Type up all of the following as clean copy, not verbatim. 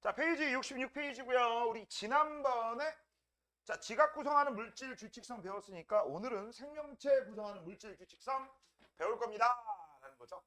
자, 페이지 66페이지고요. 우리 지난번에 지각 구성하는 물질 규칙성 배웠으니까 오늘은 생명체 구성하는 물질 규칙성 배울 겁니다. 라는 거죠.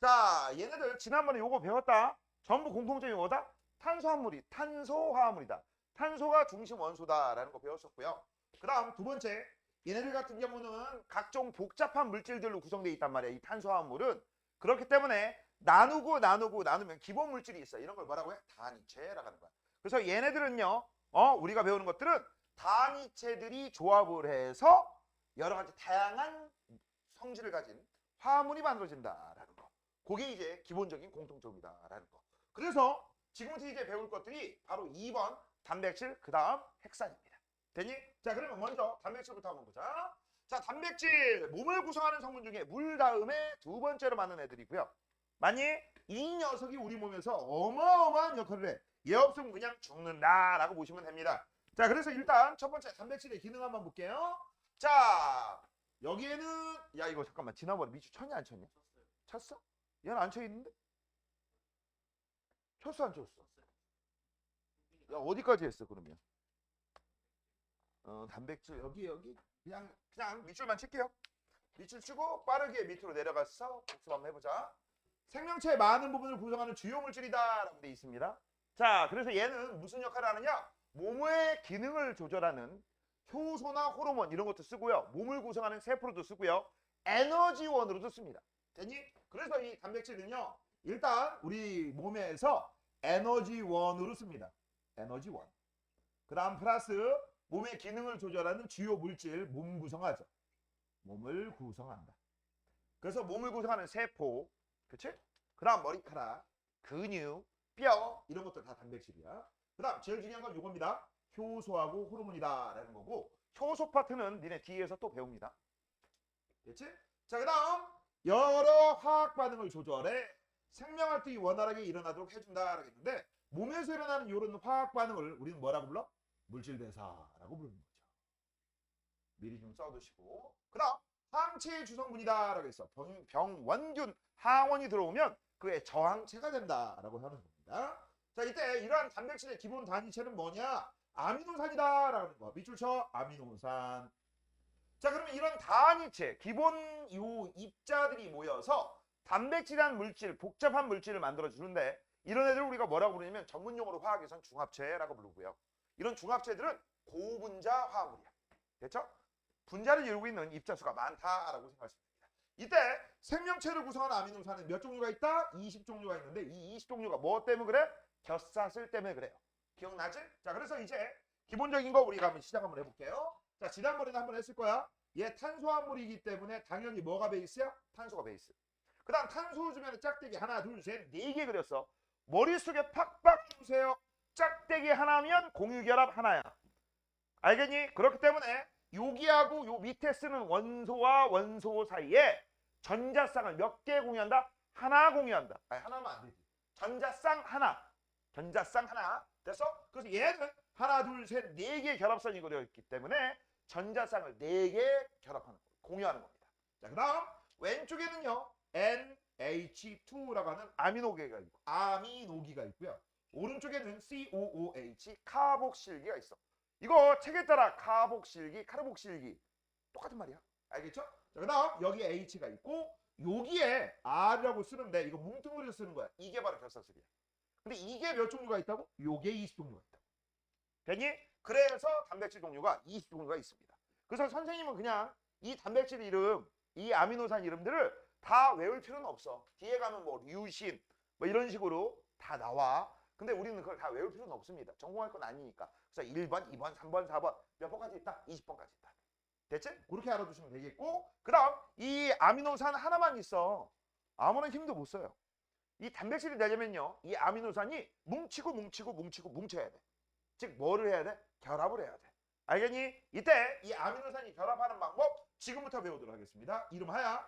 자, 얘네들 지난번에 요거 배웠다. 전부 공통점이 뭐다? 탄소화합물이다. 탄소가 중심 원소다라는 거 배웠었고요. 그 다음 두 번째, 얘네들 같은 경우는 각종 복잡한 물질들로 구성되어 있단 말이야. 이 탄소화합물은. 그렇기 때문에 나누면 기본 물질이 있어. 이런 걸 뭐라고 해? 단위체라고 하는 거야. 그래서 얘네들은요, 우리가 배우는 것들은 단위체들이 조합을 해서 여러 가지 다양한 성질을 가진 화합물이 만들어진다라는 거. 그게 이제 기본적인 공통점이다라는 거. 그래서 지금부터 이제 배울 것들이 바로 2번 단백질, 그 다음 핵산입니다. 됐니? 자, 그러면 먼저 단백질부터 한번 보자. 자, 단백질, 몸을 구성하는 성분 중에 물 다음에 두 번째로 많은 애들이고요. 만약 이 녀석이 우리 몸에서 어마어마한 역할을 해. 얘 없으면 그냥 죽는다라고 보시면 됩니다. 자, 그래서 일단 첫 번째 단백질의 기능 한번 볼게요. 자, 여기에는 야, 이거 잠깐만, 지난번에 미주 쳤냐 안 쳤냐? 쳤어? 얘는 안 쳐있는데? 쳤어 안 쳤어? 야, 어디까지 했어 그러면? 단백질 여기 그냥 밑줄만 칠게요. 밑줄 치고 빠르게 밑으로 내려가서 복습 한번 해보자. 생명체의 많은 부분을 구성하는 주요 물질이다 라고 되어 있습니다. 자, 그래서 얘는 무슨 역할을 하느냐? 몸의 기능을 조절하는 효소나 호르몬 이런 것도 쓰고요. 몸을 구성하는 세포로도 쓰고요. 에너지원으로도 씁니다. 됐니? 그래서 이 단백질은요, 일단 우리 몸에서 에너지원으로 씁니다. 에너지원. 그 다음 플러스 몸의 기능을 조절하는 주요 물질, 몸 구성하죠. 몸을 구성한다. 그래서 몸을 구성하는 세포, 그치? 그 다음 머리카락, 근육, 뼈 이런 것들 다 단백질이야. 그 다음 제일 중요한 건 이겁니다. 효소하고 호르몬이다 라는 거고, 효소 파트는 니네 뒤에서 또 배웁니다. 됐지? 자, 그 다음 여러 화학 반응을 조절해 생명활동이 원활하게 일어나도록 해준다라고 했는데, 몸에서 일어나는 이런 화학 반응을 우리는 뭐라고 불러? 물질대사라고 부르는 거죠. 미리 좀 써두시고. 그 다음 항체의 주성분이다라고 했어. 병원균, 항원이 들어오면 그의 저항체가 된다라고 하는 겁니다. 자, 이때 이러한 단백질의 기본 단위체는 뭐냐? 아미노산이다라는 거. 밑줄 쳐. 아미노산. 자, 그러면 이런 단위체, 기본 요 입자들이 모여서 단백질이라는 물질, 복잡한 물질을 만들어 주는데, 이런 애들을 우리가 뭐라고 부르냐면 전문용어로 화학에서는 중합체라고 부르고요. 이런 중합체들은 고분자 화합물이야. 됐죠? 분자를 이루고 있는 입자수가 많다라고 생각하시면 됩니다. 이때 생명체를 구성하는 아미노산은 몇 종류가 있다? 20종류가 있는데, 이 20종류가 뭐 때문에 그래? 겹사슬 때문에 그래요. 기억나지? 자, 그래서 이제 기본적인 거 우리가 한번 시작 한번 해볼게요. 자, 지난번에도 한번 했을 거야. 얘 탄소화물이기 때문에 당연히 뭐가 베이스야? 탄소가 베이스. 그 다음 탄소 주변에 짝대기 하나, 둘, 셋, 네 개 그렸어. 머릿속에 팍팍 주세요. 짝대기 하나면 공유결합 하나야. 알겠니? 그렇기 때문에 여기하고 요 밑에 쓰는 원소와 원소 사이에 전자쌍을 몇 개 공유한다? 하나 공유한다. 아니, 하나면 안 되지. 전자쌍 하나. 전자쌍 하나. 됐어? 그래서 얘는 하나, 둘, 셋, 네 개 결합선이 그려있기 때문에 전자쌍을 네 개 결합하는 거, 공유하는 겁니다. 자, 그 다음 왼쪽에는요, NH2라고 하는 아미노기가 있고, 아미노기가 있고요. 오른쪽에는 COOH, 카복실기가 있어. 이거 책에 따라 카복실기, 카르복실기 똑같은 말이야. 알겠죠? 자, 그 다음 여기 H가 있고, 여기에 R이라고 쓰는데 이거 뭉뚱그려서 쓰는 거야. 이게 바로 결사슬이야. 근데 이게 몇 종류가 있다고? 요게 20종류가 있다고. 됐니? 그래서 단백질 종류가 20종류가 있습니다. 그래서 선생님은 그냥 이 단백질 이름, 이 아미노산 이름들을 다 외울 필요는 없어. 뒤에 가면 뭐 류신 뭐 이런 식으로 다 나와. 근데 우리는 그걸 다 외울 필요는 없습니다. 전공할 건 아니니까. 그래서 1번, 2번, 3번, 4번 몇 번까지 있다? 20번까지 있다. 됐지? 그렇게 알아두시면 되겠고, 그 다음 이 아미노산 하나만 있어. 아무런 힘도 못 써요. 이 단백질이 되려면요, 이 아미노산이 뭉쳐야 돼. 즉 뭐를 해야 돼? 결합을 해야 돼. 알겠니? 이때 이 아미노산이 결합하는 방법 지금부터 배우도록 하겠습니다. 이름하여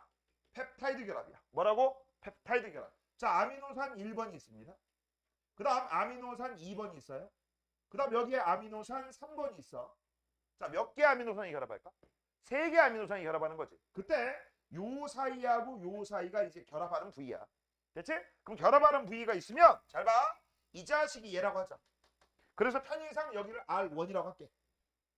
펩타이드 결합이야. 뭐라고? 펩타이드 결합. 자, 아미노산 1번이 있습니다. 그 다음 아미노산 2번이 있어요. 그 다음 여기에 아미노산 3번이 있어. 자, 몇 개 아미노산이 결합할까? 3개 아미노산이 결합하는 거지. 그때 요 사이하고 요 사이가 이제 결합하는 부위야. 됐지? 그럼 결합하는 부위가 있으면 잘 봐. 이 자식이 얘라고 하자. 그래서 편의상 여기를 R1이라고 할게.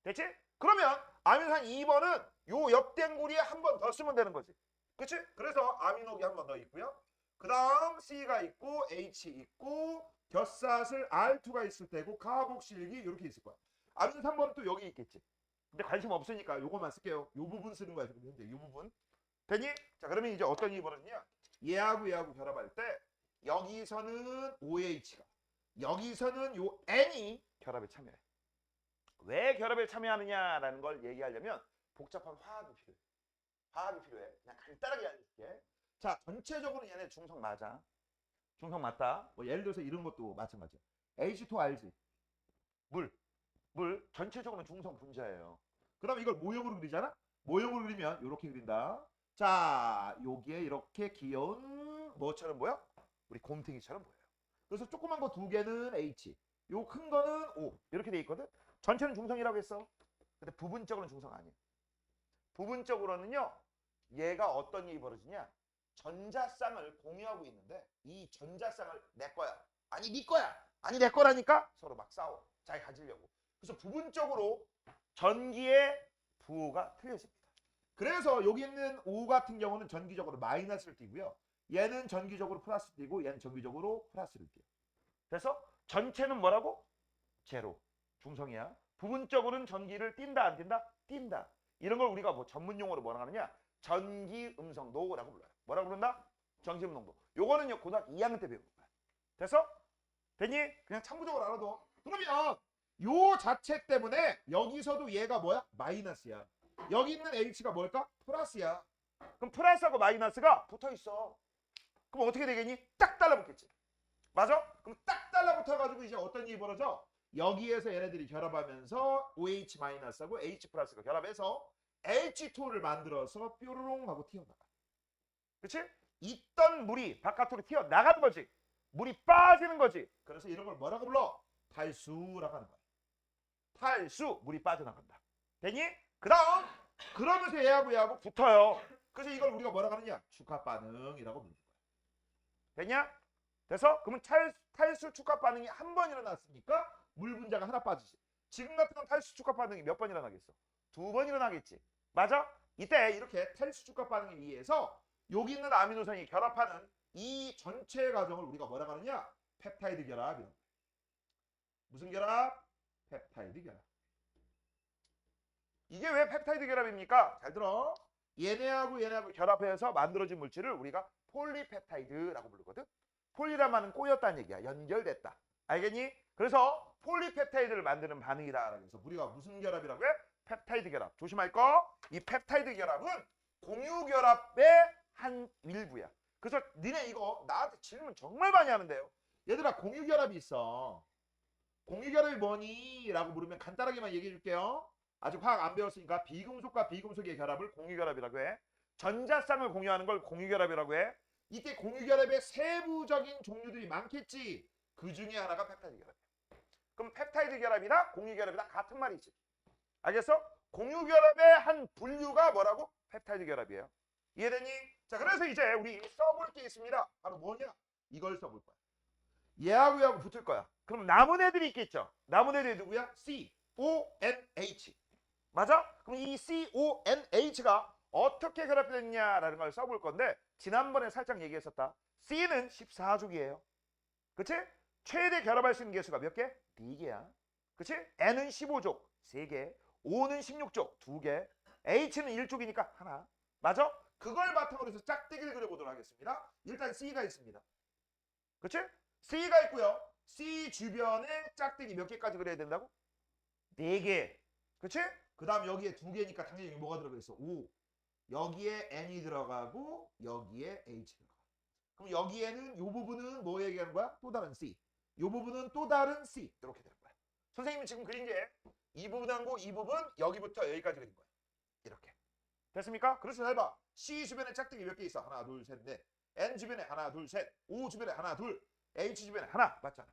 됐지? 그러면 아미노산 2번은 요 옆댕구리에 한 번 더 쓰면 되는 거지. 그치? 그래서 아미노기 한 번 더 있고요. 그 다음 C가 있고 H 있고 곁사슬 R2가 있을 때고 카복실기 이렇게 있을 거야. 아미노 3번은 또 여기 있겠지. 근데 관심 없으니까 요것만 쓸게요. 요 부분 쓰는 거야. 지금 현재 요 부분. 됐니? 자, 그러면 이제 어떤 일이 벌어지냐? 얘하고 결합할 때 여기서는 OH가 여기서는 요 N이 결합에 참여해. 왜 결합에 참여하느냐라는 걸 얘기하려면 복잡한 화학이 필요해. 화학이 필요해. 그냥 간단하게 알려줄게. 자, 전체적으로 얘네 중성 맞아. 중성 맞다. 뭐 예를 들어서 이런 것도 마찬가지야. H2 알지? 물 전체적으로 중성 분자예요. 그럼 이걸 모형으로 그리잖아? 모형으로 그리면 이렇게 그린다. 자, 여기에 이렇게 귀여운 뭐처럼 보여? 우리 곰탱이처럼 보여요. 그래서 조그만 거 두 개는 H, 요 큰 거는 O 이렇게 돼 있거든. 전체는 중성이라고 했어. 근데 부분적으로는 중성 아니에요. 부분적으로는요. 얘가 어떤 일이 벌어지냐? 전자쌍을 공유하고 있는데 이 전자쌍을 내 거야. 아니 네 거야. 아니 내 거라니까 서로 막 싸워. 자기 가지려고. 그래서 부분적으로 전기의 부호가 틀려집니다. 그래서 여기 있는 O 같은 경우는 전기적으로 마이너스를 띠고요. 얘는 전기적으로 플러스 띠고 얘는 전기적으로 플러스를 띠요. 그래서 전체는 뭐라고? 제로. 중성이야. 부분적으로는 전기를 띈다 안 띈다? 띈다. 이런 걸 우리가 뭐 전문 용어로 뭐라 하느냐? 전기 음성도라고 불러요. 뭐라고 부른다? 전기 음성도. 요거는요 고등학교 2학년 때 배운 거야. 됐어? 됐니? 그냥 참고적으로 알아둬. 그러면 요 자체 때문에 여기서도 얘가 뭐야? 마이너스야. 여기 있는 H가 뭘까? 플러스야. 그럼 플러스하고 마이너스가 붙어 있어. 그럼 어떻게 되겠니? 딱 달라붙겠지. 맞아? 그럼 딱 달라붙어가지고 이제 어떤 일이 벌어져? 여기에서 얘네들이 결합하면서 OH-하고 H 플러스가 결합해서 H2를 만들어서 뾰로롱 하고 튀어나가. 그치? 있던 물이 바깥으로 튀어나가는 거지. 물이 빠지는 거지. 그래서 이런 걸 뭐라고 불러? 탈수라고 하는 거야. 탈수, 물이 빠져나간다. 됐니? 그 다음 그러면서 얘하고 붙어요. 그래서 이걸 우리가 뭐라고 하느냐? 축하 반응이라고 부르는 거야. 됐냐? 돼서? 그러면 탈수 축하 반응이 한 번 일어났으니까 물 분자가 하나 빠지지. 지금 같은 건 탈수 축하 반응이 몇 번 일어나겠어? 2번 일어나겠지. 맞아? 이때 이렇게 탈수 축하 반응에 의해서 여기 있는 아미노산이 결합하는 이 전체 과정을 우리가 뭐라고 하느냐? 펩타이드 결합이라고. 무슨 결합? 펩타이드 결합. 이게 왜 펩타이드 결합입니까? 잘 들어. 얘네하고 결합해서 만들어진 물질을 우리가 폴리펩타이드라고 부르거든. 폴리란 말은 꼬였다는 얘기야. 연결됐다. 알겠니? 그래서 폴리펩타이드를 만드는 반응이다. 그래서 우리가 무슨 결합이라고 해? 펩타이드 결합. 조심할 거. 이 펩타이드 결합은 공유 결합의 한 일부야. 그래서 니네 이거 나한테 질문 정말 많이 하는데요. 얘들아 공유 결합이 있어. 공유 결합이 뭐니? 라고 물으면 간단하게만 얘기해 줄게요. 아직 화학 안 배웠으니까 비금속과 비금속의 결합을 공유 결합이라고 해. 전자쌍을 공유하는 걸 공유 결합이라고 해. 이때 공유 결합의 세부적인 종류들이 많겠지. 그 중에 하나가 펩타이드 결합이야. 그럼 펩타이드 결합이나 공유 결합이나 같은 말이지. 알겠어? 공유 결합의 한 분류가 뭐라고? 펩타이드 결합이에요. 이해되니? 자, 그래서 이제 우리 써볼 게 있습니다. 바로 뭐냐? 이걸 써볼 거야. 얘하고 붙을 거야. 그럼 남은 애들이 있겠죠. 남은 애들이 누구야? CONH. 맞아? 그럼 이 CONH가 어떻게 결합됐냐라는 걸 써볼 건데 지난번에 살짝 얘기했었다. C는 14족이에요. 그치? 최대 결합할 수 있는 개수가 몇 개? 4개야. 그치? N은 15족, 3개. O는 16족, 2개. H는 1족이니까 하나. 맞아? 그걸 바탕으로 해서 짝대기를 그려보도록 하겠습니다. 일단 C가 있습니다. 그치? C가 있고요. C 주변에 짝대기 몇 개까지 그려야 된다고? 4개. 그치? 그 다음 여기에 2개니까 당연히 뭐가 들어가겠어? 5. 여기에 N이 들어가고 여기에 H 들어가. 그럼 여기에는 이 부분은 뭐 얘기하는 거야? 또 다른 C. 이 부분은 또 다른 C. 이렇게 되는 거야. 선생님이 지금 그린 게 이 부분하고 이 부분 여기부터 여기까지 그린 거야. 이렇게. 됐습니까? 그래서 잘 봐. C 주변에 짝대기 몇 개 있어? 하나, 둘, 셋, 넷. N 주변에 하나, 둘, 셋. O 주변에 하나, 둘. H 주변에 하나. 맞잖아.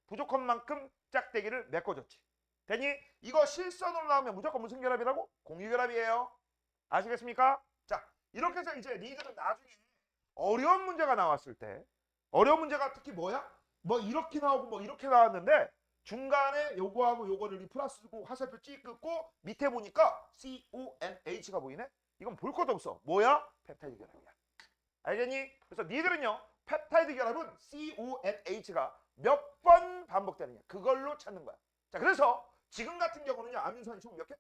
부족한 만큼 짝대기를 메꿔줬지. 되니? 이거 실선으로 나오면 무조건 무슨 결합이라고? 공유결합이에요. 아시겠습니까? 자, 이렇게 해서 이제 니들은 나중에 어려운 문제가 나왔을 때 어려운 문제가 특히 뭐야? 뭐 이렇게 나오고 뭐 이렇게 나왔는데 중간에 요거하고 요거를 이 플러스고 화살표 찍 긋고 밑에 보니까 CONH가 보이네? 이건 볼 것도 없어. 뭐야? 펩타이드 결합이야. 알겠니? 그래서 니들은요. 펩타이드 결합은 CONH가 몇 번 반복되느냐. 그걸로 찾는 거야. 자, 그래서 지금 같은 경우는요. 아미노산이 총 몇 개?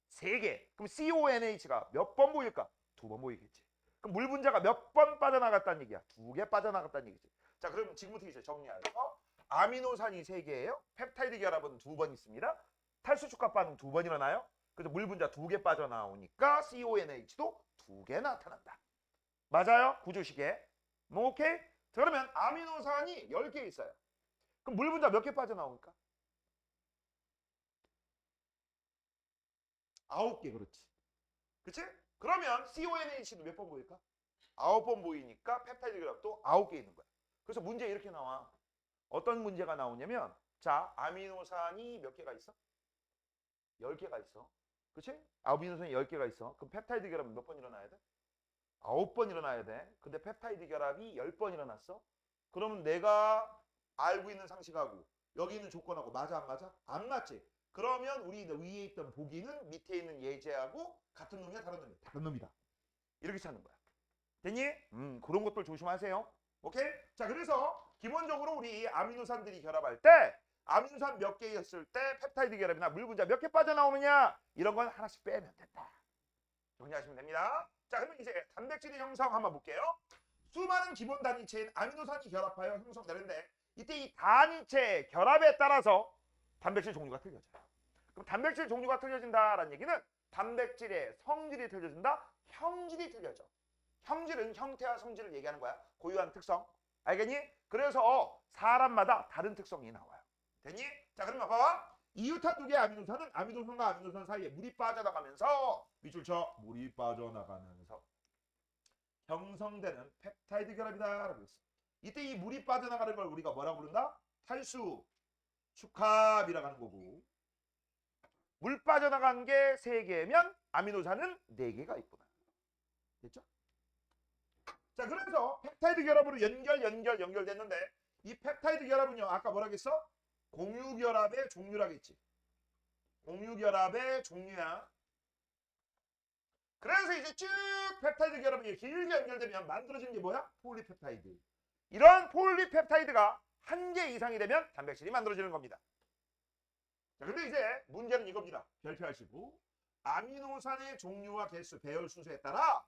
3개. 그럼 CONH가 몇 번 보일까? 2번 보이겠지. 그럼 물 분자가 몇 번 빠져나갔다는 얘기야? 2개 빠져나갔다는 얘기지. 자, 그럼 지금부터 이제 정리할게요. 아미노산이 3개예요. 펩타이드 결합은 2번 있습니다. 탈수 축합 반응 2번 일어나요. 그래서 물 분자 2개 빠져나오니까 CONH도 2개 나타난다. 맞아요? 구조식에. 뭐 오케이? 자, 그러면 아미노산이 10개 있어요. 그럼 물 분자 몇 개 빠져나오니까? 9개, 그렇지. 그치? 그러면 CONH도 몇 번 보일까? 9번 보이니까 펩타이드 결합도 9개 있는 거야. 그래서 문제 이렇게 나와. 어떤 문제가 나오냐면, 자, 아미노산이 몇 개가 있어? 10개가 있어. 그치? 아미노산이 10개가 있어. 그럼 펩타이드 결합은 몇 번 일어나야 돼? 9번 일어나야 돼. 근데 펩타이드 결합이 10번 일어났어? 그러면 내가 알고 있는 상식하고 여기 있는 조건하고 맞아 안 맞아? 안 맞지? 그러면 우리 위에 있던 보기는 밑에 있는 예제하고 같은 놈이야 다른 놈이야? 다른 놈이다. 이렇게 찾는 거야. 됐니? 그런 것들 조심하세요. 오케이? 자, 그래서 기본적으로 우리 아미노산들이 결합할 때 아미노산 몇 개였을 때 펩타이드 결합이나 물 분자 몇 개 빠져나오느냐 이런 건 하나씩 빼면 된다. 정리하시면 됩니다. 자, 그러면 이제 단백질의 형성 한번 볼게요. 수많은 기본 단위체인 아미노산이 결합하여 형성되는데 이때 이 단위체 결합에 따라서 단백질 종류가 틀려져요. 그럼 단백질 종류가 틀려진다라는 얘기는 단백질의 성질이 틀려진다, 형질이 틀려져. 형질은 형태와 성질을 얘기하는 거야. 고유한 특성. 알겠니? 그래서 사람마다 다른 특성이 나와요. 됐니? 자, 그러면 봐봐. 이유탄 2개의 아미노산은 아미노산과 아미노산 사이에 물이 빠져나가면서 밑줄 쳐. 물이 빠져나가면서 형성되는 펩타이드 결합이다라고 했어. 이때 이 물이 빠져나가는 걸 우리가 뭐라고 부른다? 탈수 축합이라고 하는 거고. 물 빠져나간 게 3개면 아미노산은 4개가 있구나. 됐죠? 자, 그래서 펩타이드 결합으로 연결됐는데 이 펩타이드 결합은요. 아까 뭐라고 했어? 공유결합의 종류라겠지. 공유결합의 종류야. 그래서 이제 쭉 펩타이드 결합이 길게 연결되면 만들어지는 게 뭐야? 폴리펩타이드. 이런 폴리펩타이드가 1개 이상이 되면 단백질이 만들어지는 겁니다. 자, 근데 이제 문제는 이겁니다. 별표하시고 아미노산의 종류와 개수, 배열 순서에 따라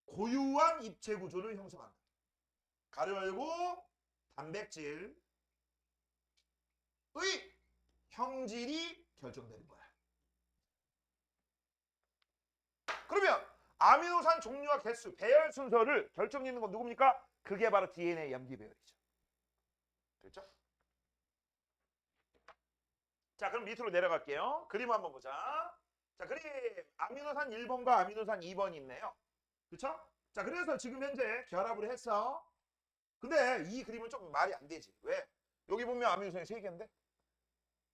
고유한 입체 구조를 형성한다. 가로 열고 단백질의 형질이 결정되는 거야. 그러면 아미노산 종류와 개수, 배열 순서를 결정짓는 건 누굽니까? 그게 바로 DNA 염기 배열이죠. 됐죠? 자, 그럼 밑으로 내려갈게요. 그림 한번 보자. 자, 그림 아미노산 1번과 아미노산 2번이 있네요. 그쵸? 자, 그래서 지금 현재 결합을 했어. 근데 이 그림은 좀 말이 안 되지. 왜? 여기 보면 아미노산이 3개인데?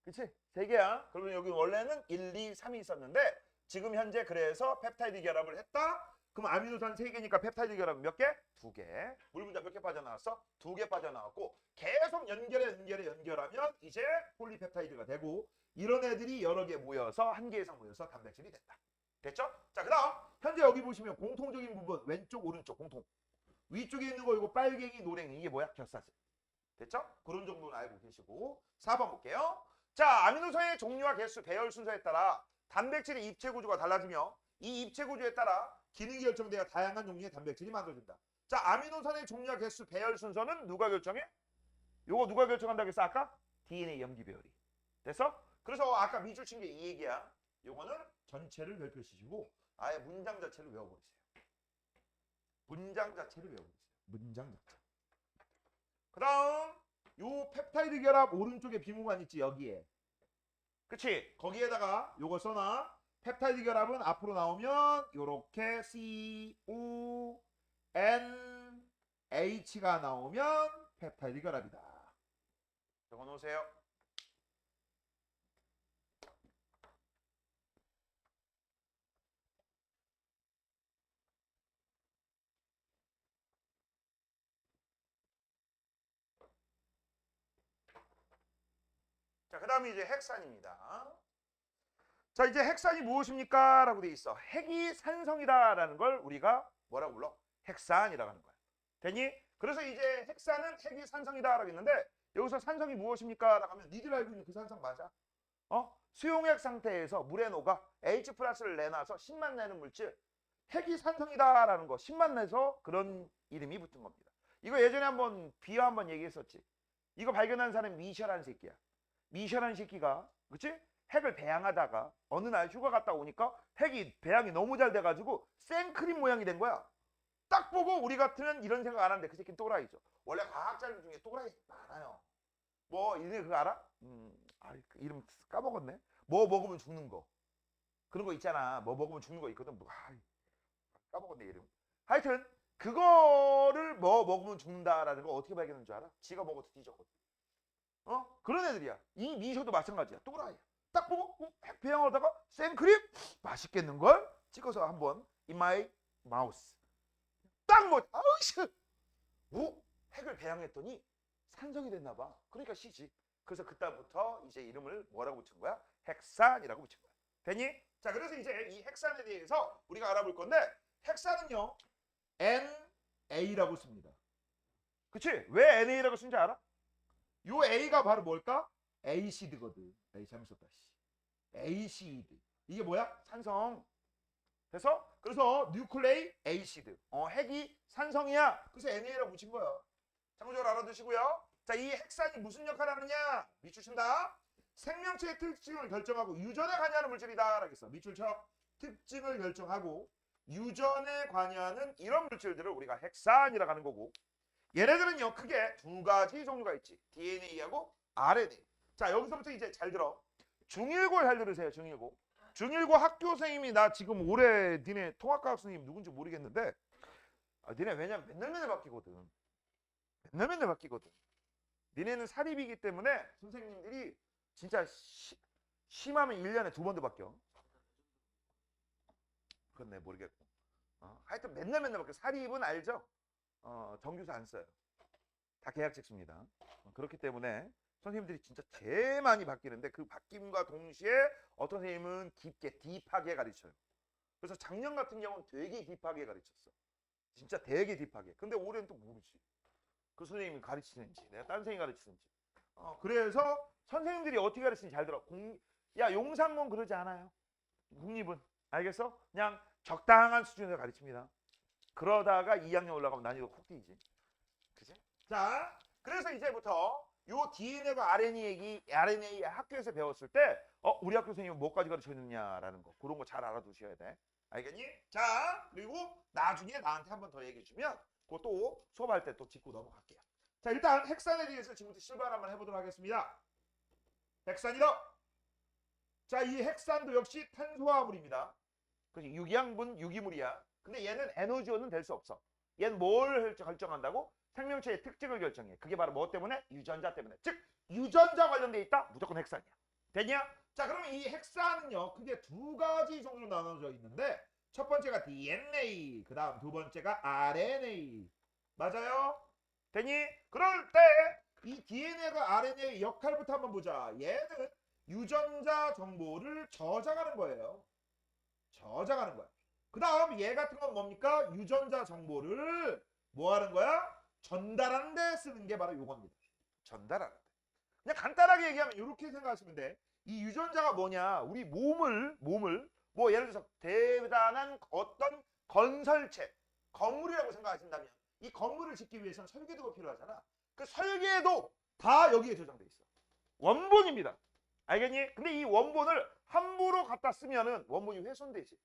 그치? 3개야. 그러면 여기 원래는 1, 2, 3이 있었는데 지금 현재 그래서 펩타이드 결합을 했다? 그럼 아미노산 3개니까 펩타이드 결합은 몇 개? 2개. 물 분자 몇 개 빠져나왔어? 2개 빠져나왔고 계속 연결하면 이제 폴리펩타이드가 되고 이런 애들이 여러 개 모여서 1개 이상 모여서 단백질이 됐다. 됐죠? 자, 그 다음 현재 여기 보시면 공통적인 부분 왼쪽 오른쪽 공통. 위쪽에 있는 거 이거 빨갱이 노랭이 이게 뭐야? 결사질. 됐죠? 그런 정도는 알고 계시고 4번 볼게요. 자, 아미노산의 종류와 개수, 배열 순서에 따라 단백질의 입체 구조가 달라지며 이 입체 구조에 따라 기능이 결정되어 다양한 종류의 단백질이 만들어진다. 자, 아미노산의 종류와 개수, 배열 순서는 누가 결정해? 요거 누가 결정한다고 했어? 아까? DNA 염기 배열이. 됐어? 그래서 아까 밑줄 친 게 이 얘기야. 요거는 전체를 별표시시고 아예 문장 자체를 외워버리세요. 문장 자체를 외워버리세요. 문장 자체. 그 다음 요 펩타이드 결합 오른쪽에 비무관 있지 여기에. 그치? 거기에다가 요거 써놔. 펩타이드 결합은 앞으로 나오면 요렇게 CONH가 나오면 펩타이드 결합이다. 적어놓으세요. 자, 그다음에 이제 핵산입니다. 자, 이제 핵산이 무엇입니까? 라고 돼 있어. 핵이 산성이다라는 걸 우리가 뭐라고 불러? 핵산이라고 하는 거야. 되니? 그래서 이제 핵산은 핵이 산성이다라고 했는데 여기서 산성이 무엇입니까? 라고 하면 니들 알고 있는 그 산성 맞아? 수용액 상태에서 물에 녹아 H 플러스를 내놔서 신만 내는 물질 핵이 산성이다라는 거 신만 내서 그런 이름이 붙은 겁니다. 이거 예전에 한번 비화 한번 얘기했었지. 이거 발견한 사람이 미셔라는 새끼야. 미셔라는 새끼가 그치? 핵을 배양하다가 어느 날 휴가 갔다 오니까 핵이 배양이 너무 잘 돼가지고 생크림 모양이 된 거야. 딱 보고 우리 같으면 이런 생각 안 하는데 그 새끼는 또라이죠. 원래 과학자들 중에 또라이 많아요. 뭐 이름이 그거 알아? 그 이름 까먹었네. 뭐 먹으면 죽는 거. 그런 거 있잖아. 뭐 먹으면 죽는 거 있거든. 까먹었네 이름. 하여튼 그거를 뭐 먹으면 죽는다라는 거 어떻게 발견한 줄 알아? 지가 먹어도 뒤졌거든. 그런 애들이야. 이 미ሾ도 마찬가지야. 또라이야. 딱 보고 핵 배양하다가 생크림 맛있겠는걸? 찍어서 한번 in my mouth. 딱 뭐 아우씨. 오, 핵을 배양했더니 산성이 됐나 봐. 그러니까 시지. 그래서 그다음부터 이제 이름을 뭐라고 붙인 거야? 핵산이라고 붙인 거야. 됐니? 자, 그래서 이제 이 핵산에 대해서 우리가 알아볼 건데 핵산은요 NA라고 씁니다. 그치? 왜 NA라고 쓴지 알아? 요 A가 바로 뭘까? 에이시드거든. 에이 잘못 썼다. 에이시드. 이게 뭐야? 산성. 그래서 뉴클레이 에이시드. 핵이 산성이야. 그래서 NA라고 붙인 거야. 참고적으로 알아두시고요. 자, 이 핵산이 무슨 역할을 하느냐? 밑줄친다. 생명체의 특징을 결정하고 유전에 관여하는 물질이다. 라겠어. 밑줄쳐. 특징을 결정하고 유전에 관여하는 이런 물질들을 우리가 핵산이라고 하는 거고 얘네들은요 크게 두 가지 종류가 있지. DNA하고 RNA. 자, 여기서부터 이제 잘 들어. 중1고 잘 들으세요. 중1고 학교 선생님이 나 지금 올해 니네 통합과학 선생님 누군지 모르겠는데 니네 왜냐면 맨날 바뀌거든. 맨날 바뀌거든. 니네는 사립이기 때문에 선생님들이 진짜 심하면 1년에 2번도 바뀌어. 그건 내가 모르겠고. 하여튼 맨날 바뀌어. 사립은 알죠? 정규사 안 써요. 다 계약직 씁니다. 그렇기 때문에 선생님들이 진짜 제일 많이 바뀌는데 그 바뀜과 동시에 어떤 선생님은 깊게 딥하게 가르쳐요. 그래서 작년 같은 경우는 되게 딥하게 가르쳤어. 진짜 되게 딥하게. 근데 올해는 또 모르지. 그 선생님이 가르치는지 내가 딴 선생님이 가르치는지. 그래서 선생님들이 어떻게 가르치는지 잘 들어. 야, 용산공 그러지 않아요. 국립은. 알겠어? 그냥 적당한 수준에서 가르칩니다. 그러다가 2학년 올라가면 난이도 콕 뛰지. 그치? 자, 그래서 이제부터 요 DNA가 RNA 학교에서 배웠을 때 우리 학교 선생님은 뭐까지 가르쳐줬느냐라는 거 그런 거 잘 알아두셔야 돼. 알겠니? 자, 그리고 나중에 나한테 한 번 더 얘기해주면 그것도 수업할 때 또 짚고 넘어갈게요. 자, 일단 핵산에 대해서 지금부터 실발 한번 해보도록 하겠습니다. 핵산이다. 자, 이 핵산도 역시 탄소화물입니다. 그렇지? 유기양분 유기물이야. 근데 얘는 NOGO는 될 수 없어. 얘는 뭘 결정한다고? 생명체의 특징을 결정해. 그게 바로 뭐 때문에? 유전자 때문에. 즉 유전자 관련돼 있다? 무조건 핵산이야. 됐냐? 자, 그러면 이 핵산은요 크게 두 가지 종류로 나눠져 있는데 첫 번째가 DNA, 그 다음 두 번째가 RNA. 맞아요? 됐니? 그럴 때 이 DNA가 RNA의 역할부터 한번 보자. 얘는 유전자 정보를 저장하는 거예요. 저장하는 거야. 그 다음 얘 같은 건 뭡니까? 유전자 정보를 뭐 하는 거야? 전달하는 데 쓰는 게 바로 요겁니다. 전달하는 데. 그냥 간단하게 얘기하면 이렇게 생각하시면 돼. 이 유전자가 뭐냐? 우리 몸을 뭐 예를 들어서 대단한 어떤 건설체, 건물이라고 생각하신다면 이 건물을 짓기 위해서는 설계도가 필요하잖아. 그 설계도 다 여기에 저장돼 있어. 원본입니다. 알겠니? 근데 이 원본을 함부로 갖다 쓰면은 원본이 훼손되지.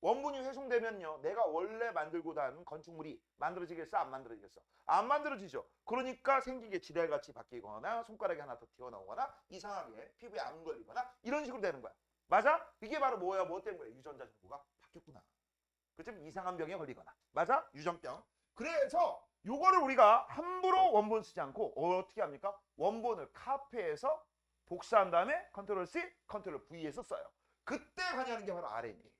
원본이 훼손되면요 내가 원래 만들고 다니는 건축물이 만들어지겠어? 안 만들어지겠어? 안 만들어지죠. 그러니까 생긴 게 지랄같이 바뀌거나 손가락이 하나 더 튀어나오거나 이상하게 피부에 암 걸리거나 이런 식으로 되는 거야. 맞아? 이게 바로 뭐야? 뭐 때문에? 유전자 정보가 바뀌었구나. 그렇죠? 이상한 병에 걸리거나. 맞아? 유전병. 그래서 요거를 우리가 함부로 원본 쓰지 않고 어떻게 합니까? 원본을 카피해서 복사한 다음에 컨트롤 C, 컨트롤 V에서 써요. 그때 관여하는 게 바로 RNA.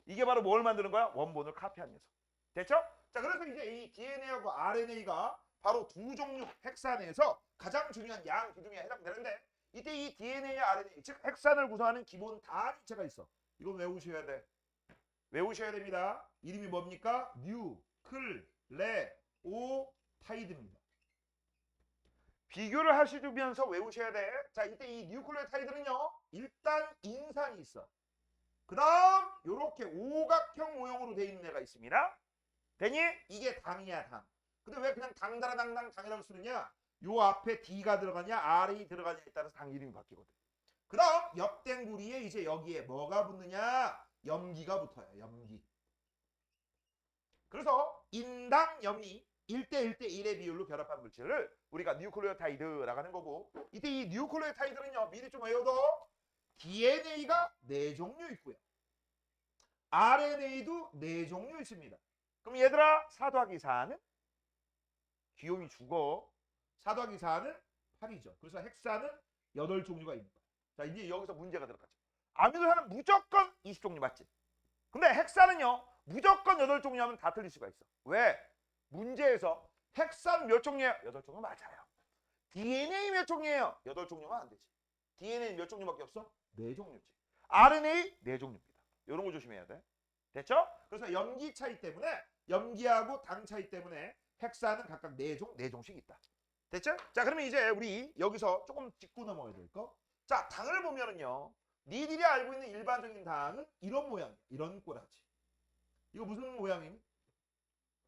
이게 바로 뭘 만드는 거야? 원본을 카피한 녀석. 됐죠? 자, 그래서 이제 이 DNA하고 RNA가 바로 두 종류 핵산에서 가장 중요한 양 기둥에 해당되는데 이때 이 DNA와 RNA, 즉 핵산을 구성하는 기본 단위체가 있어. 이건 외우셔야 돼. 외우셔야 됩니다. 이름이 뭡니까? 뉴클레오타이드입니다. 비교를 하시면서 외우셔야 돼. 자, 이때 이 뉴클레오타이드는요, 일단 인산이 있어. 그 다음 요렇게 오각형 모형으로 되어 있는 애가 있습니다. 되니? 이게 당이야, 당. 근데 왜 그냥 당다라당당 당이라고 쓰느냐? 요 앞에 D가 들어가냐 R이 들어가냐에 따라서 당 이름이 바뀌거든. 그 다음 옆댕구리에 이제 여기에 뭐가 붙느냐? 염기가 붙어요. 염기. 그래서 인당 염이 1대1대1의 비율로 결합한 물질을 우리가 뉴클레오타이드라고 하는 거고, 이때 이 뉴클레오타이드는요, 미리 좀 외워둬. DNA가 4종류 있고요. RNA도 4종류 있습니다. 그럼 얘들아, 4 더하기 4는? 귀요미 죽어. 4 더하기 4는 8이죠. 그래서 핵산은 8종류가 있는 거야. 자, 이제 여기서 문제가 들어가죠. 아미노산은 무조건 20종류 맞지? 근데 핵산은요, 무조건 8종류 하면 다 틀릴 수가 있어. 왜? 문제에서 핵산 몇 종류예요? 8종류 맞아요. DNA 몇 종류예요? 8종류가 안 되지. DNA 몇 종류밖에 없어? 4종류지. RNA 4종류입니다. 이런 거 조심해야 돼. 됐죠? 그래서 염기 차이 때문에, 염기하고 당 차이 때문에 핵산은 각각 4종씩 있다. 됐죠? 자, 그러면 이제 우리 여기서 조금 짚고 넘어가야 될 거. 자, 당을 보면은요, 니들이 알고 있는 일반적인 당은 이런 모양, 이런 꼬라지. 이거 무슨 모양임?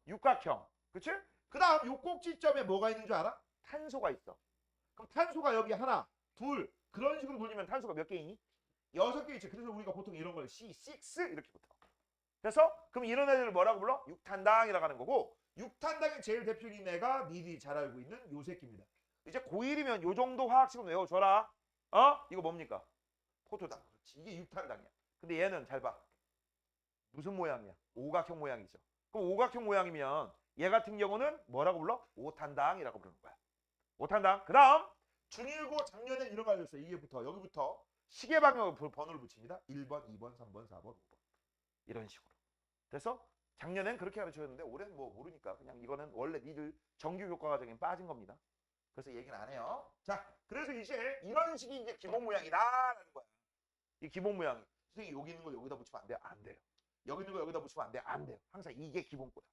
육각형. 그치? 그 다음 요 꼭지점에 뭐가 있는 줄 알아? 탄소가 있어. 그럼 탄소가 여기 하나, 둘, 그런 식으로 돌리면 탄소가 몇 개 있니? 6개 있지. 그래서 우리가 보통 이런 걸 C6 이렇게 붙어. 그래서 그럼 이런 애들을 뭐라고 불러? 육탄당이라고 하는 거고, 육탄당의 제일 대표적인 애가 니들이 잘 알고 있는 요 새끼입니다. 이제 고1이면 요 정도 화학식은 외워줘라. 이거 뭡니까? 포도당. 그렇지. 이게 육탄당이야. 근데 얘는 잘 봐. 무슨 모양이야? 오각형 모양이죠. 그럼 오각형 모양이면 얘 같은 경우는 뭐라고 불러? 오탄당이라고 부르는 거야. 오탄당. 그 다음 중1고 작년에 이런 거 알려줬어요. 이게부터 여기부터 시계 방향으로 번호를 붙입니다. 1번, 2번, 3번, 4번, 5번. 이런 식으로. 그래서 작년엔 그렇게 가르쳐줬는데 올해는 뭐 모르니까 그냥 이거는 원래 니들 정규 교과 과정에 빠진 겁니다. 그래서 얘기는 안 해요. 자, 그래서 이제 이런 식이 이제 기본 모양이다라는 거야. 이 기본 모양이. 선생님 여기 있는 거 여기다 붙이면 안 돼요? 안 돼요. 여기 있는 거 여기다 붙이면 안 돼요? 안 돼요. 항상 이게 기본 꼬라.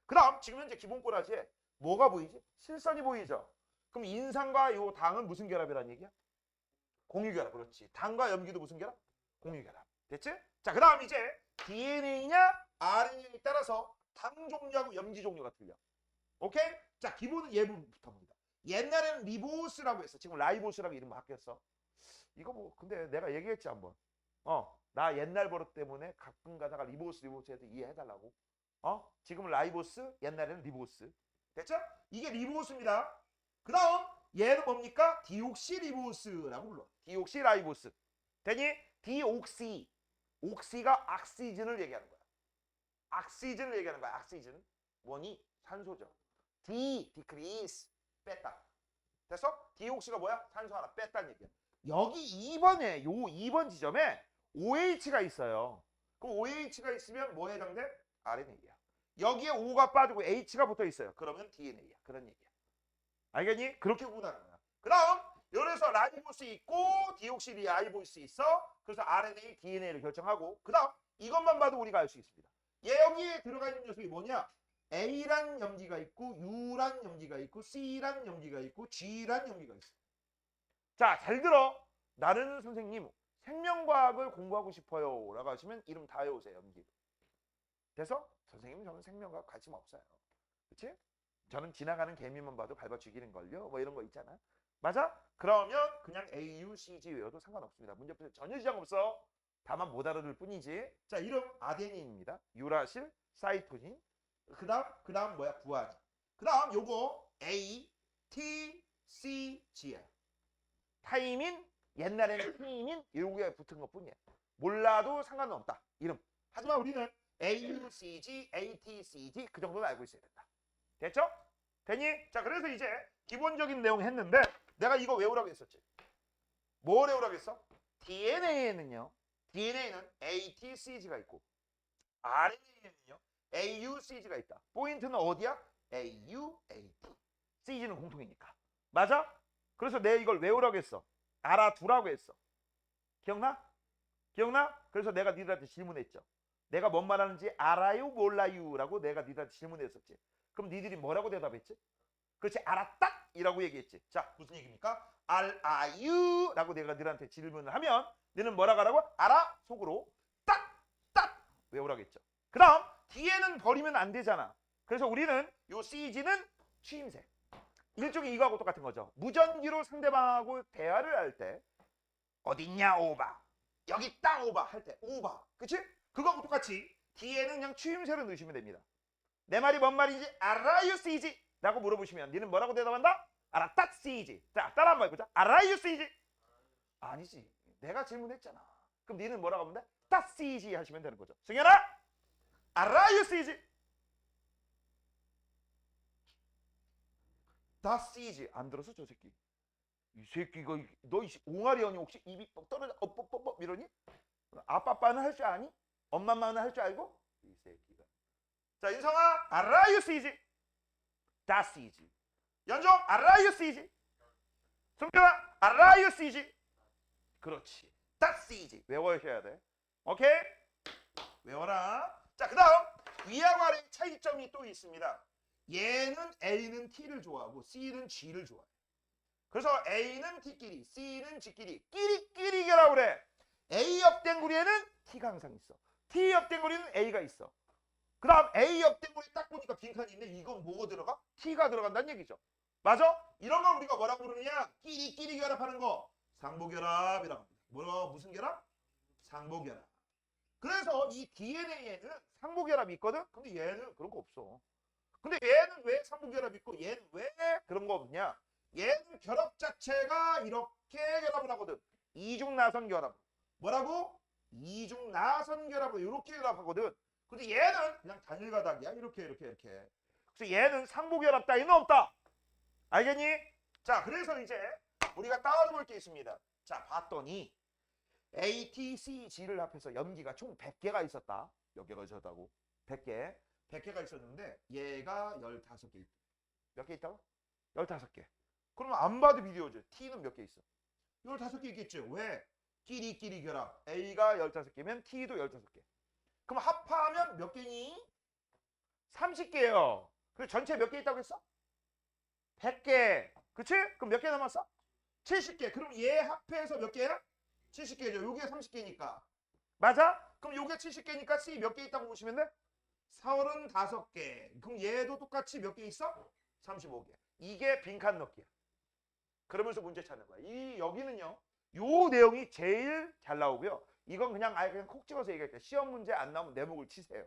그 다음 지금 현재 기본 꼬라지에 뭐가 보이지? 실선이 보이죠? 그럼 인산과 요 당은 무슨 결합이라는 얘기야? 공유결합. 그렇지. 당과 염기도 무슨 결합? 공유결합. 됐지? 자, 그 다음 이제 DNA냐 RNA에 따라서 당 종류하고 염기 종류가 틀려. 오케이? 자, 기본은 얘부터 봅니다. 옛날에는 리보스라고 했어. 지금 라이보스라고 이름 바뀌었어. 이거 뭐 근데 내가 얘기했지 한번. 나 옛날 버릇 때문에 가끔 가다가 리보스 해도 이해해달라고. 지금은 라이보스, 옛날에는 리보스. 됐죠? 이게 리보스입니다. 그 다음 얘는 뭡니까? 디옥시리보스라고 불러. 디옥시라이보스. 되니? 디옥시. 옥시가 악시즌을 얘기하는 거야. 악시즌을 얘기하는 거야. 악시즌. 뭐니? 산소죠. 디크리스. 뺐다. 됐어? 디옥시가 뭐야? 산소 하나 뺐다는 얘기야. 여기 2번에 요 2번 지점에 OH가 있어요. 그럼 OH가 있으면 뭐에 해당돼? RNA야. 여기에 O가 빠지고 H가 붙어 있어요. 그러면 DNA야. 그런 얘기야. 알겠니? 그렇게 구분하는 거야. 그 다음 여기서 라이보스 있고 디옥시리아이보스 있어. 그래서 RNA, DNA를 결정하고 그 다음 이것만 봐도 우리가 알 수 있습니다. 얘 여기에 들어가 있는 녀석이 뭐냐? A란 염기가 있고 U란 염기가 있고 C란 염기가 있고 G란 염기가 있어. 자, 잘 들어. 나는 선생님 생명과학을 공부하고 싶어요 라고 하시면 이름 다 외우세요. 염기. 돼서 선생님 저는 생명과학 관심 없어요. 그치? 저는 지나가는 개미만 봐도 밟아 죽이는걸요. 뭐 이런 거 있잖아. 맞아? 그러면 그냥 A, U, C, G 외워도 상관없습니다. 문제풀이 전혀 지장 없어. 다만 못 알아들 뿐이지. 자, 이름 아데닌입니다. 유라실, 사이토신. 그 다음 뭐야? 구아닌. 그 다음 요거 A, T, C, G야. 타이민, 옛날에는 티민 요게 붙은 것 뿐이야. 몰라도 상관은 없다. 이름. 하지만 우리는 AUCG, ATCG 그 정도는 알고 있어야 된다. 됐죠? 되니? 자, 그래서 이제 기본적인 내용 했는데 내가 이거 외우라고 했었지. 뭘 외우라고 했어? DNA는 ATCG가 있고 RNA에는요 AUCG가 있다. 포인트는 어디야? AU, AT. CG는 공통이니까. 맞아? 그래서 내가 이걸 외우라고 했어. 알아두라고 했어. 기억나? 기억나? 그래서 내가 니들한테 질문했죠. 내가 뭔 말하는지 알아요 몰라요 라고 내가 니들한테 질문했었지. 그럼 니들이 뭐라고 대답했지? 그렇지, 알았다 이라고 얘기했지. 자, 무슨 얘기입니까? 알아유 라고 내가 너한테 질문을 하면 너는 뭐라고 하라고? 알아 속으로 딱 외우라고 했죠. 그 다음 뒤에는 버리면 안 되잖아. 그래서 우리는 요 CG는 추임새, 일종의 이거하고 똑같은 거죠. 무전기로 상대방하고 대화를 할 때 어딨냐 오바, 여기 있다 오바 할 때 오바, 그치? 그거하고 똑같이 뒤에는 그냥 추임새로 넣으시면 됩니다. 내 말이 뭔 말인지 알아요 CG 라고 물어보시면 니는 뭐라고 대답한다? 알았다 CG. 자, 따라 한번 해보자. 알아요 CG. 아니지, 내가 질문했잖아. 그럼 니는 뭐라고 하면 돼? 따 CG 하시면 되는 거죠. 승현아, 알아요 CG. 다 CG. 안 들었어 저 새끼? 이 새끼가 너 옹알이 형이 혹시 입이 뻑 떨어져 뻑뻑뻑 이러니? 아빠는 할 줄 아니? 엄마는 할 줄 알고? 이 새끼가. 자, 인성아, 알아요 CG. 다 CG. 연종, 알아요 CG. 승준아, 알아요 CG. 그렇지, 다 CG 외워셔야 돼. 오케이? 외워라. 자, 그 다음 위하고 아래의 차이점이 또 있습니다. 얘는 A는 T를 좋아하고 C는 G를 좋아해. 그래서 A는 T끼리, C는 G끼리 끼리끼리 결합을 해. A 옆댕구리에는 T가 항상 있어. T 옆댕구리는 A가 있어. 그 다음 A 옆댕구리 딱 보니까 빈칸이 있는데 이건 뭐가 들어가? T가 들어간다는 얘기죠. 맞아? 이런 걸 우리가 뭐라고 부르느냐? 끼리끼리 결합하는 거 상보결합이라고 합니다. 뭐라고? 무슨 결합? 상보결합. 그래서 이 DNA에는 상보결합이 있거든? 근데 얘는 그런 거 없어. 근데 얘는 왜 상보결합이 있고 얘는 왜 그런 거 없냐? 얘는 결합 자체가 이렇게 결합을 하거든. 이중나선 결합. 뭐라고? 이중나선 결합으로 이렇게 결합하거든. 근데 얘는 그냥 단일 가닥이야. 이렇게. 그래서 얘는 상보결합 따위는 없다. 알겠니? 자, 그래서 이제 우리가 따져볼 게 있습니다. 자, 봤더니 A, T, C, G를 합해서 염기가 총 100개가 있었다. 몇 개가 있었다고? 100개. 100개가 있었는데 얘가 15개 있다. 몇 개 있다고? 15개. 그러면 안 봐도 비디오죠. T는 몇 개 있어? 15개 있겠죠. 왜? 끼리끼리 결합. A가 15개면 T도 15개. 그럼 합하면 몇 개니? 30개요. 그리고 전체 몇 개 있다고 했어? 100개. 그치? 그럼 몇 개 남았어? 70개. 그럼 얘 합해서 몇 개야? 70개죠. 요게 30개니까. 맞아? 그럼 요게 70개니까 C 몇 개 있다고 보시면 돼? 35개. 그럼 얘도 똑같이 몇 개 있어? 35개. 이게 빈칸 넣기야. 그러면서 문제 찾는 거야. 이 여기는요. 요 내용이 제일 잘 나오고요. 이건 그냥 아예 그냥 콕 찍어서 얘기할게요. 시험 문제 안 나오면 내 목을 치세요.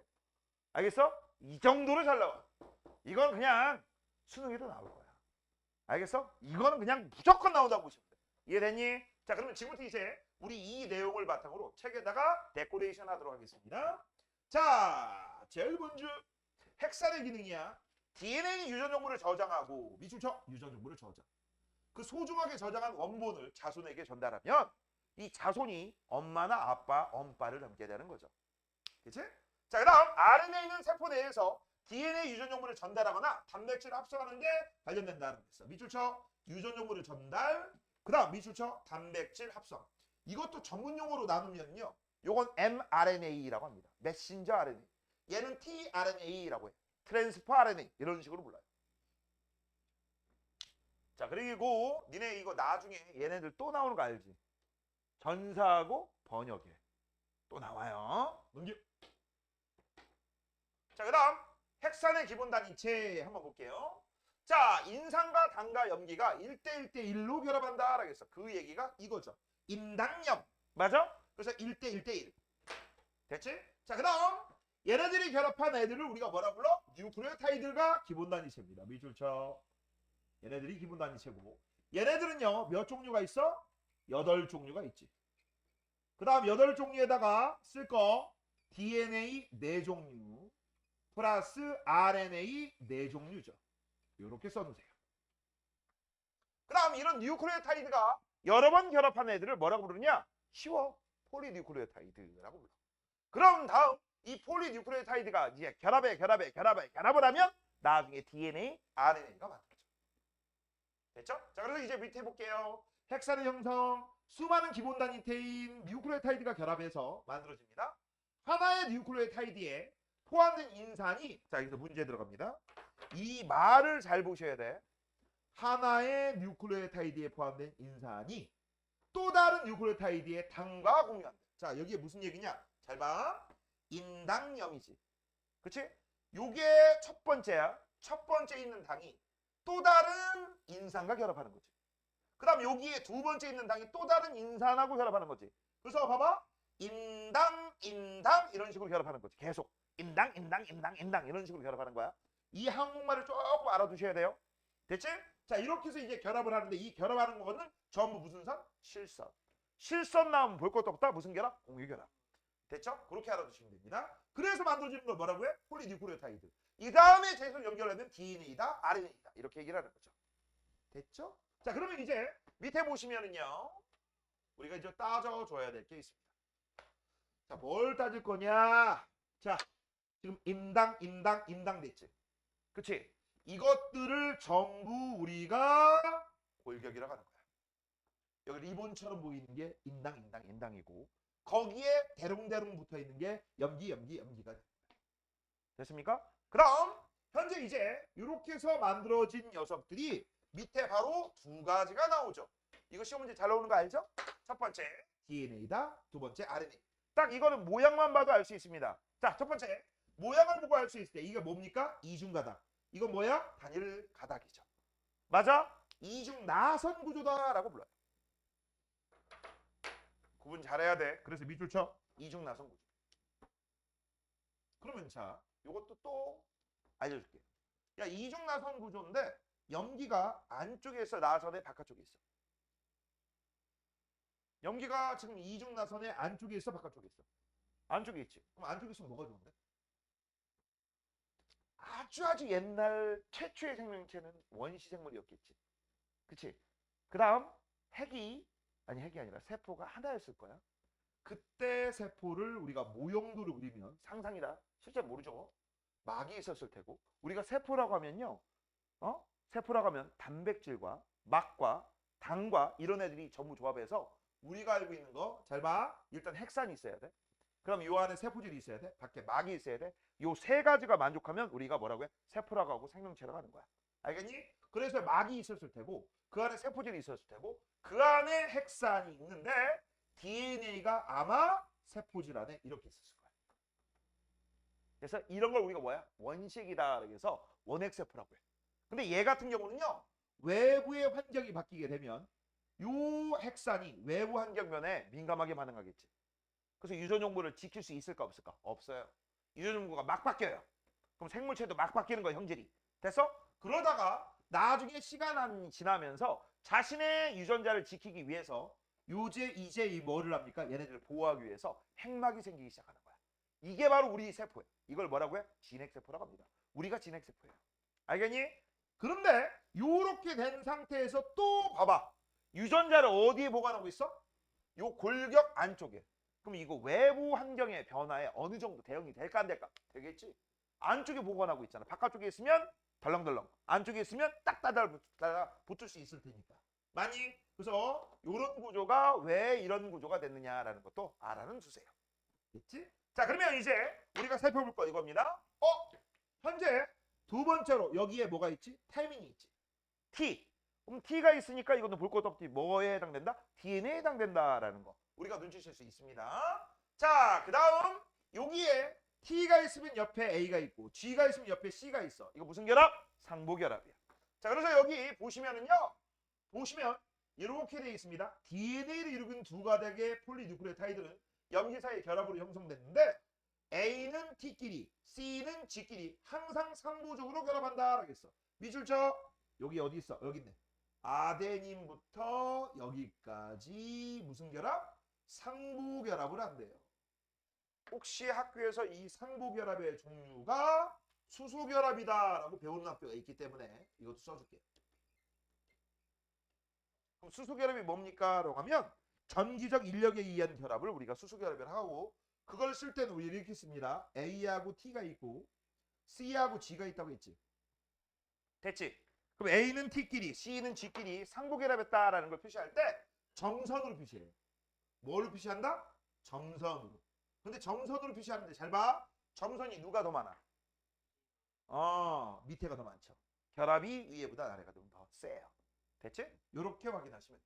알겠어? 이 정도로 잘 나와. 이건 그냥 수능에도 나올 거야. 알겠어? 이거는 그냥 무조건 나온다고 보시면 돼. 이해됐니? 자, 그러면 지금부터 이제 우리 이 내용을 바탕으로 책에다가 데코레이션 하도록 하겠습니다. 자, 제일 먼저 핵산의 기능이야. DNA 유전 정보를 저장하고 미출처 유전 정보를 저장. 그 소중하게 저장한 원본을 자손에게 전달하면 이 자손이 엄마나 아빠, 엄빠를 닮게 되는 거죠. 그치? 자, 그 다음 RNA는 세포 내에서 DNA 유전 정보를 전달하거나 단백질을 합성하는 데 관련된다는 거 있어. 밑줄쳐 유전 정보를 전달. 그 다음 밑줄쳐 단백질 합성. 이것도 전문 용어로 나누면요. 요건 mRNA라고 합니다. 메신저 RNA. 얘는 tRNA라고 해. 트랜스퍼 RNA 이런 식으로 불러요. 자, 그리고 니네 이거 나중에 얘네들 또 나오는 거 알지? 전사하고 번역해. 또 나와요. 넘겨. 자, 그 다음 핵산의 기본 단위체 한번 볼게요. 자, 인산과 당과 염기가 1대1대1로 결합한다 라고 했어. 그 얘기가 이거죠. 인당염. 맞아? 그래서 1대1대1. 됐지? 자, 그 다음 얘네들이 결합한 애들을 우리가 뭐라 불러? 뉴클레오타이드가 기본 단위체입니다. 밑줄쳐. 얘네들이 기본 단위체고 얘네들은요 몇 종류가 있어? 8종류가 있지. 그 다음 8종류에다가 쓸 거 DNA 4종류 플러스 RNA 4종류죠. 이렇게 써놓으세요. 그 다음 이런 뉴클레오타이드가 여러 번 결합한 애들을 뭐라고 부르냐? 쉬워. 폴리뉴클레오타이드라고 불러. 그럼 다음 이 폴리뉴클레오타이드가 이제 결합을 하면 나중에 DNA, RNA가 만들어져. 됐죠? 자, 그래서 이제 밑에 볼게요. 핵산의 형성, 수많은 기본 단위태인 뉴클레오타이드가 결합해서 만들어집니다. 하나의 뉴클레오타이드에 포함된 인산이, 자 여기서 문제 들어갑니다. 이 말을 잘 보셔야 돼. 하나의 뉴클레오타이드에 포함된 인산이 또 다른 뉴클레오타이드의 당과 공유한다. 자 여기에 무슨 얘기냐? 잘 봐. 인당염이지. 그치? 요게 첫 번째야. 첫 번째 있는 당이 또 다른 인산과 결합하는 거지. 그 다음 여기에 두 번째 있는 당이 또 다른 인산하고 결합하는 거지. 그래서 봐봐. 인당, 인당 이런 식으로 결합하는 거지. 계속. 인당, 인당, 인당, 인당 이런 식으로 결합하는 거야. 이 한국말을 조금 알아두셔야 돼요. 됐지? 자 이렇게 해서 이제 결합을 하는데 이 결합하는 거는 전부 무슨 선? 실선. 실선 나오면 볼 것도 없다. 무슨 결합? 공유결합. 됐죠? 그렇게 알아두시면 됩니다. 그래서 만들어지는 걸 뭐라고 해? 폴리뉴클레오타이드. 이 다음에 제일 연결하는 DNA다, RNA다. 이렇게 얘기를 하는 거죠. 됐죠? 자 그러면 이제 밑에 보시면은요. 우리가 이제 따져줘야 될 게 있습니다. 자 뭘 따질 거냐? 자 지금 인당, 인당, 인당 됐지? 그치? 이것들을 전부 우리가 골격이라고 하는 거야. 여기 리본처럼 보이는 게 인당, 인당, 인당이고 거기에 대롱대롱 붙어있는 게 염기, 염기, 염기가 됩니다. 됐습니까? 그럼 현재 이제 이렇게 해서 만들어진 녀석들이 밑에 바로 두 가지가 나오죠. 이거 시험 문제 잘 나오는 거 알죠? 첫 번째 DNA다, 두 번째 RNA. 딱 이거는 모양만 봐도 알 수 있습니다. 자, 첫 번째 모양을 보고 알 수 있을 때 이게 뭡니까? 이중가닥. 이건 뭐야? 단일 가닥이죠. 맞아? 이중 나선 구조다라고 불러요. 구분 잘해야 돼. 그래서 밑줄 쳐. 이중 나선 구조. 그러면 자, 이것도 또 알려줄게. 야, 이중 나선 구조인데 염기가 안쪽에 있어, 나선의 바깥쪽에 있어. 염기가 지금 이중 나선의 안쪽에 있어, 바깥쪽에 있어. 안쪽에 있지. 그럼 안쪽에 있으면 뭐가 좋은데? 아주 옛날 최초의 생명체는 원시 생물이었겠지. 그치? 그 다음 핵이 아니라 세포가 하나였을 거야. 그때 세포를 우리가 모형도를 그리면 상상이다. 실제 모르죠. 막이 있었을 테고. 우리가 세포라고 하면요. 세포라고 하면 단백질과 막과 당과 이런 애들이 전부 조합해서 우리가 알고 있는 거 잘 봐. 일단 핵산이 있어야 돼. 그럼 요 안에 세포질이 있어야 돼. 밖에 막이 있어야 돼. 요 세 가지가 만족하면 우리가 뭐라고 해? 세포라고 하고 생명체라고 하는 거야. 알겠니? 그래서 막이 있었을 테고 그 안에 세포질이 있었을 테고 그 안에 핵산이 있는데 DNA가 아마 세포질 안에 이렇게 있었을 거야. 그래서 이런 걸 우리가 뭐야? 원식이다. 그래서 원핵세포라고 해. 근데 얘 같은 경우는요. 외부의 환경이 바뀌게 되면 요 핵산이 외부 환경면에 민감하게 반응하겠지. 그래서 유전용부를 지킬 수 있을까 없을까? 없어요. 유전용부가 막 바뀌어요. 그럼 생물체도 막 바뀌는 거야, 형질이. 됐어? 그러다가 나중에 시간이 지나면서 자신의 유전자를 지키기 위해서 이제 이 뭐를 합니까? 얘네들을 보호하기 위해서 핵막이 생기기 시작하는 거야. 이게 바로 우리 세포예요. 이걸 뭐라고 해? 진핵세포라고 합니다. 우리가 진핵세포예요. 알겠니? 그런데 요렇게 된 상태에서 또 봐봐. 유전자를 어디에 보관하고 있어? 요 골격 안쪽에. 그럼 이거 외부 환경의 변화에 어느 정도 대응이 될까 안 될까? 되겠지. 안쪽에 보관하고 있잖아. 바깥쪽에 있으면 덜렁덜렁. 안쪽에 있으면 딱 따다 붙을 수 있을 테니까. 많이? 그래서 이런 구조가 왜 이런 구조가 됐느냐라는 것도 알아는 두세요. 됐지? 자, 그러면 이제 우리가 살펴볼 거 이겁니다. 현재 두 번째로 여기에 뭐가 있지? 타이밍이 있지. T. 그럼 T가 있으니까 이거는 볼 것도 없지. 뭐에 해당된다? DNA에 해당된다라는 거. 우리가 눈치챌 수 있습니다. 자, 그 다음 여기에 T가 있으면 옆에 A가 있고 G가 있으면 옆에 C가 있어. 이거 무슨 결합? 상보결합이야. 자, 그래서 여기 보시면 이렇게 되어 있습니다. DNA를 이루는 두 가닥의 폴리뉴클레오타이드는 염기 사이의 결합으로 형성됐는데 A는 T끼리, C는 G끼리 항상 상보적으로 결합한다 라고 했어. 밑줄 쳐. 여기 어디 있어? 여기 있네. 아데닌부터 여기까지 무슨 결합? 상보결합을 한대요. 혹시 학교에서 이 상보결합의 종류가 수소결합이다라고 배우는 학교가 있기 때문에 이것도 써줄게. 그럼 수소결합이 뭡니까? 라고 하면 전기적 인력에 의한 결합을 우리가 수소결합을 하고 그걸 쓸 때는 우리 이렇게 씁니다. A하고 T가 있고 C하고 G가 있다고 했지. 됐지? 그럼 A는 T끼리, C는 G끼리 상부결합했다라는 걸 표시할 때 정선으로 표시해요. 뭘로 표시한다? 점선으로. 근데 점선으로 표시하는데 잘 봐. 점선이 누가 더 많아? 밑에가 더 많죠. 결합이 위에보다 아래가 좀 더 세요. 됐지? 이렇게 확인하시면 돼.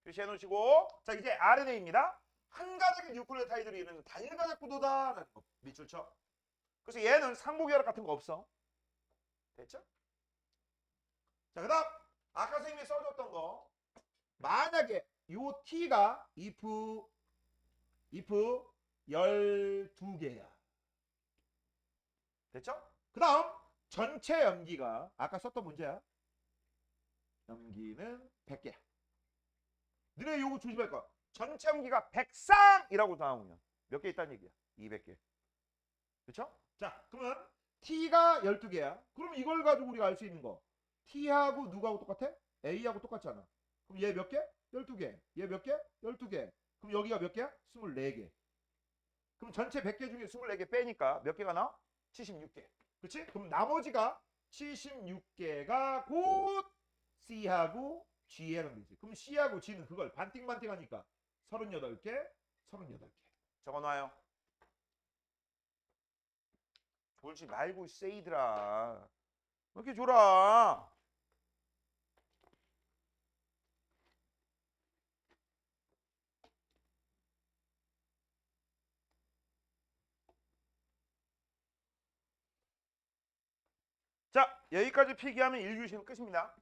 표시해 놓으시고, 자 이제 RNA입니다. 한 가닥의 뉴클레오타이드로 이루어진 단일가닥 구도다라는 거 밑줄 쳐. 그래서 얘는 상부결합 같은 거 없어. 됐죠? 자 그다음 아까 선생님이 써줬던 거, 만약에 요 T가 if 12개야. 됐죠? 그 다음 전체 염기가 아까 썼던 문제야. 염기는 100개야. 너네 요거 조심할 거야. 전체 염기가 100쌍이라고 나오면 몇 개 있다는 얘기야? 200개. 그렇죠? 자 그러면 T가 12개야. 그럼 이걸 가지고 우리가 알 수 있는 거, T하고 누구하고 똑같아? A하고 똑같잖아. 그럼 얘 몇 개? 12개. 얘 몇 개? 12개. 그럼 여기가 몇 개야? 24개. 그럼 전체 100개 중에 24개 빼니까 몇 개가 나와? 76개. 그렇지? 그럼 나머지가 76개가 곧 C하고 G에 해당되지. 그럼 C하고 G는 그걸 반띵반띵 하니까 38개, 38개. 적어놔요. 졸지 말고 세이드라. 왜 이렇게 졸아? 자, 여기까지 필기하면 1교시는 끝입니다.